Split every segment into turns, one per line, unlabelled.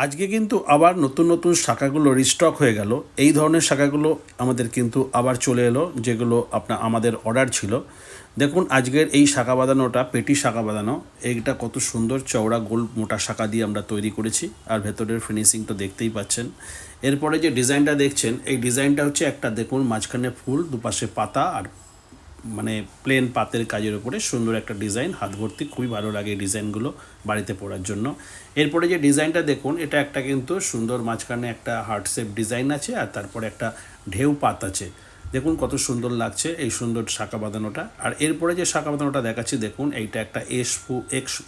আজকে কিন্তু আবার নতুন নতুন শাখাগুলো রিস্টক হয়ে গেল। এই ধরনের শাখাগুলো আমাদের কিন্তু আবার চলে এলো, যেগুলো আমাদের অর্ডার ছিল। দেখুন আজকের এই শাখা বাঁধানোটা পেটি শাখা বাঁধানো, এইটা কত সুন্দর চওড়া গোল মোটা শাখা দিয়ে আমরা তৈরি করেছি, আর ভেতরের ফিনিশিং তো দেখতেই পাচ্ছেন। এরপরে যে ডিজাইনটা দেখছেন, এই ডিজাইনটা হচ্ছে একটা দেখুন মাঝখানে ফুল, দুপাশে পাতা, আর প্লেন পাতের কাজের উপরে সুন্দর একটা ডিজাইন, হাত ভর্তি, খুবই ভালো লাগে এই ডিজাইনগুলো বাড়িতে পরার জন্য। এরপরে যে ডিজাইনটা দেখুন, এটা একটা কিন্তু সুন্দর মাঝখানে একটা হার্ট শেপ ডিজাইন আছে, আর তারপরে একটা ঢেউ পাত আছে। দেখুন কত সুন্দর লাগছে এই সুন্দর শাখা বাঁধানোটা। আর এরপরে যে শাখা বাঁধানোটা দেখাচ্ছি দেখুন, এইটা একটা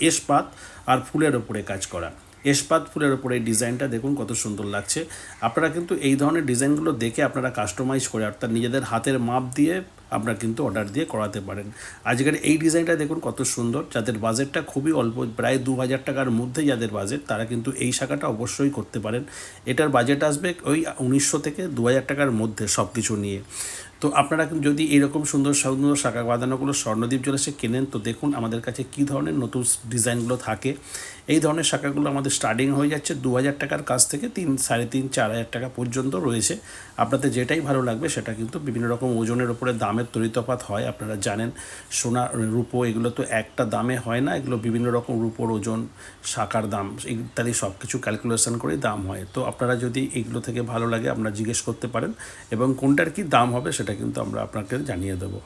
এস পাত আর ফুলের ওপরে কাজ করা। এসপাত ফুলের ওপরে এই ডিজাইনটা দেখুন কত সুন্দর লাগছে। আপনারা কিন্তু এই ধরনের ডিজাইনগুলো দেখে আপনারা কাস্টমাইজ করে অর্থাৎ নিজেদের হাতের মাপ দিয়ে আপনারা কিন্তু অর্ডার দিয়ে করাতে পারেন। আজকের এই ডিজাইনটা দেখুন কত সুন্দর, যাদের বাজেটটা খুবই অল্প, প্রায় 2000 টাকার মধ্যে যাদের বাজেট, তারা কিন্তু এই শাখাটা অবশ্যই করতে পারেন। এটার বাজেট আসবে ওই 1900 থেকে 2000 টাকার মধ্যে সব কিছু নিয়ে। তো আপনারা যদি এইরকম সুন্দর সুন্দর শাখা বাঁধানোগুলো স্বর্ণদ্বীপ জুয়েলার্সে কেনেন, তো দেখুন আমাদের কাছে কী ধরনের নতুন ডিজাইনগুলো থাকে। এই ধরনের শাখাগুলো আমাদের স্টার্টিং হয়ে যাচ্ছে 2000 টাকার কাছ থেকে 3,500-4,000 টাকা পর্যন্ত রয়েছে। আপনাদের যেটাই ভালো লাগবে সেটা কিন্তু বিভিন্ন রকম ওজনের ওপরে দামের তফাৎ হয়, আপনারা জানেন। সোনা, রূপো এগুলো তো একটা দামে হয় না, এগুলো বিভিন্ন রকম রূপোর ওজন, শাখার দাম ইত্যাদি সব কিছু ক্যালকুলেশন করেই দাম হয়। তো আপনারা যদি এগুলো থেকে ভালো লাগে আপনারা জিজ্ঞেস করতে পারেন, এবং কোনটার কি দাম হবে সেটা কিন্তু আমরা আপনাকে জানিয়ে দেবো।